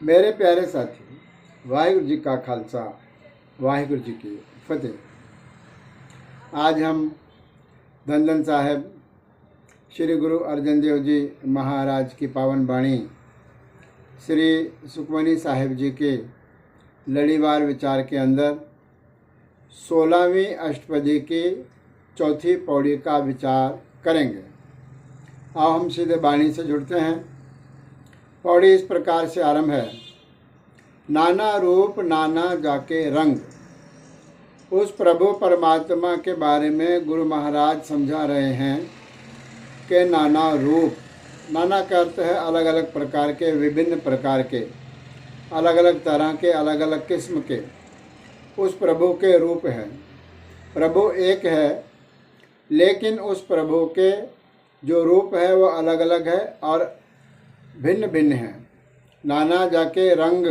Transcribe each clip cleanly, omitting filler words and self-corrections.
मेरे प्यारे साथी, वाहिगुरु जी का खालसा, वाहिगुरु जी की फतेह। आज हम धन साहिब श्री गुरु अर्जन देव जी महाराज की पावन वाणी श्री सुखमनी साहिब जी के लड़ीवार विचार के अंदर 16वीं अष्टपदी की चौथी पौड़ी का विचार करेंगे। आओ हम सीधे वाणी से जुड़ते हैं। पौड़ी इस प्रकार से आरंभ है। नाना रूप नाना जाके रंग। उस प्रभु परमात्मा के बारे में गुरु महाराज समझा रहे हैं कि नाना रूप, नाना का अर्थ है अलग अलग प्रकार के, विभिन्न प्रकार के, अलग अलग तरह के, अलग अलग किस्म के उस प्रभु के रूप हैं। प्रभु एक है, लेकिन उस प्रभु के जो रूप है वो अलग अलग है और भिन्न भिन्न है। नाना जाके रंग,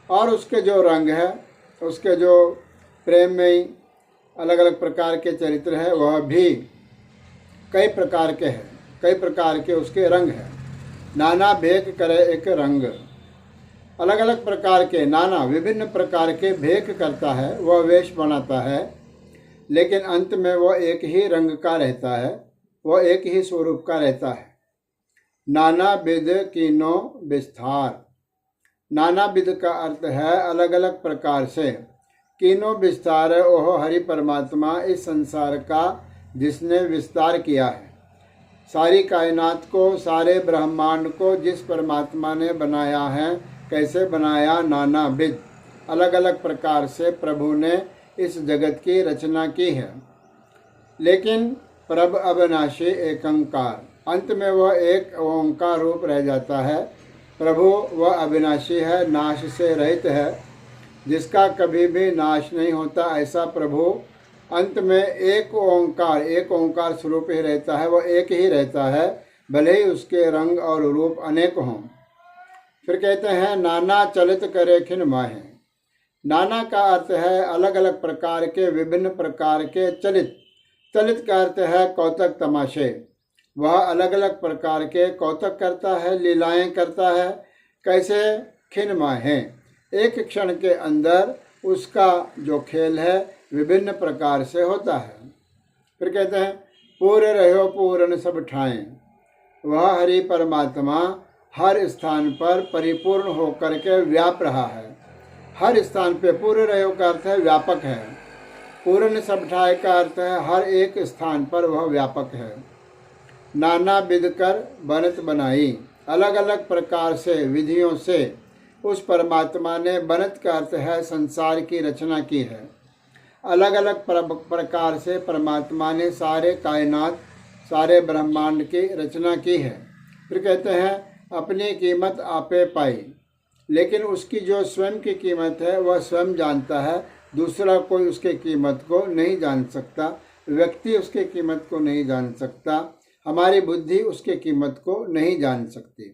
और उसके जो रंग है, उसके जो प्रेम में अलग अलग प्रकार के चरित्र है, वह भी कई प्रकार के हैं, कई प्रकार के उसके रंग हैं। नाना भेक करे एक रंग, अलग अलग प्रकार के, नाना विभिन्न प्रकार के भेक करता है, वह वेश बनाता है, लेकिन अंत में वह एक ही रंग का रहता है, वह एक ही स्वरूप का रहता है। नाना विध कीनो विस्तार। नाना विध का अर्थ है अलग अलग प्रकार से। कीनो विस्तार है ओह हरि परमात्मा, इस संसार का जिसने विस्तार किया है। सारी कायनात को, सारे ब्रह्मांड को जिस परमात्मा ने बनाया है, कैसे बनाया? नाना विध, अलग अलग प्रकार से प्रभु ने इस जगत की रचना की है। लेकिन प्रभ अविनाशी एकंकार, अंत में वह एक ओंकार रूप रह जाता है। प्रभु वह अविनाशी है, नाश से रहित है, जिसका कभी भी नाश नहीं होता। ऐसा प्रभु अंत में एक ओंकार स्वरूप ही रहता है, वह एक ही रहता है, भले ही उसके रंग और रूप अनेक हों। फिर कहते हैं नाना चलित करे खिन माहे। नाना का अर्थ है अलग अलग प्रकार के, विभिन्न प्रकार के चलित। चलित का अर्थ है कौतक तमाशे। वह अलग अलग प्रकार के कौतक करता है, लीलाएं करता है। कैसे? खिन माहे, एक क्षण के अंदर उसका जो खेल है विभिन्न प्रकार से होता है। फिर कहते हैं पूरे रहो पूर्ण सब ठाएं। वह हरि परमात्मा हर स्थान पर परिपूर्ण होकर के व्याप रहा है। हर स्थान पे पूरे रहो का अर्थ है व्यापक है। पूर्ण सब ठाए का अर्थ है हर एक स्थान पर वह व्यापक है। नाना विध कर बनत बनाई, अलग अलग प्रकार से, विधियों से उस परमात्मा ने, बनत का अर्थ है संसार की रचना की है। अलग अलग प्रकार से परमात्मा ने सारे कायनात, सारे ब्रह्मांड की रचना की है। फिर कहते हैं अपनी कीमत आपे पाई, लेकिन उसकी जो स्वयं की कीमत है वह स्वयं जानता है, दूसरा कोई उसके कीमत को नहीं जान सकता। व्यक्ति उसके कीमत को नहीं जान सकता, हमारी बुद्धि उसके कीमत को नहीं जान सकती।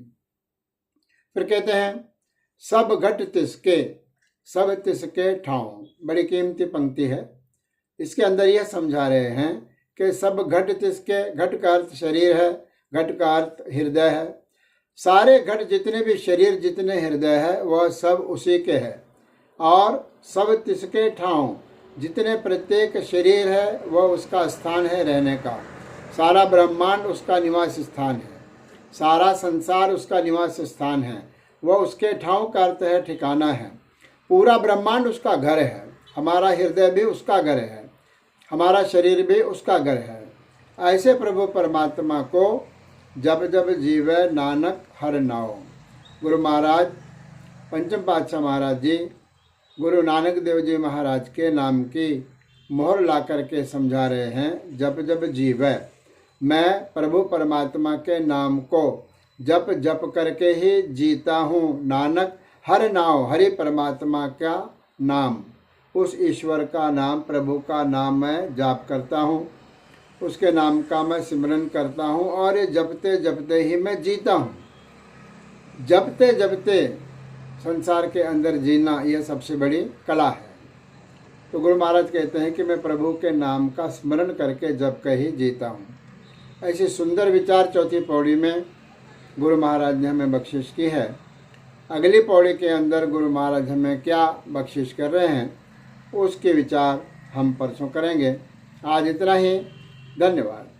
फिर कहते हैं सब घट तिसके, सब तिसके ठाव। बड़ी कीमती पंक्ति है। इसके अंदर यह समझा रहे हैं कि सब घट तिसके, घट का अर्थ शरीर है, घट का अर्थ हृदय है। सारे घट जितने भी शरीर, जितने हृदय है, वह सब उसी के है। और सब तिसके ठाव, जितने प्रत्येक शरीर है वह उसका स्थान है रहने का। सारा ब्रह्मांड उसका निवास स्थान है, सारा संसार उसका निवास स्थान है। वह उसके ठाव का अर्थ है ठिकाना है। पूरा ब्रह्मांड उसका घर है, हमारा हृदय भी उसका घर है, हमारा शरीर भी उसका घर है। ऐसे प्रभु परमात्मा को जब जब जीवे नानक हर नाओ। गुरु महाराज, पंचम पातशाह महाराज जी गुरु नानक देव जी महाराज के नाम की मोहर ला करके समझा रहे हैं। जप जप जीवै, मैं प्रभु परमात्मा के नाम को जप जप करके ही जीता हूँ। नानक हर नाम, हरि परमात्मा का नाम, उस ईश्वर का नाम, प्रभु का नाम मैं जाप करता हूँ, उसके नाम का मैं सिमरन करता हूँ, और ये जपते जपते ही मैं जीता हूँ। जपते जपते संसार के अंदर जीना, यह सबसे बड़ी कला है। तो गुरु महाराज कहते हैं कि मैं प्रभु के नाम का स्मरण करके जप कर ही जीता हूँ। ऐसी सुंदर विचार चौथी पौड़ी में गुरु महाराज ने हमें बख्शिश की है। अगली पौड़ी के अंदर गुरु महाराज हमें क्या बख्शिश कर रहे हैं उसके विचार हम परसों करेंगे। आज इतना ही। धन्यवाद।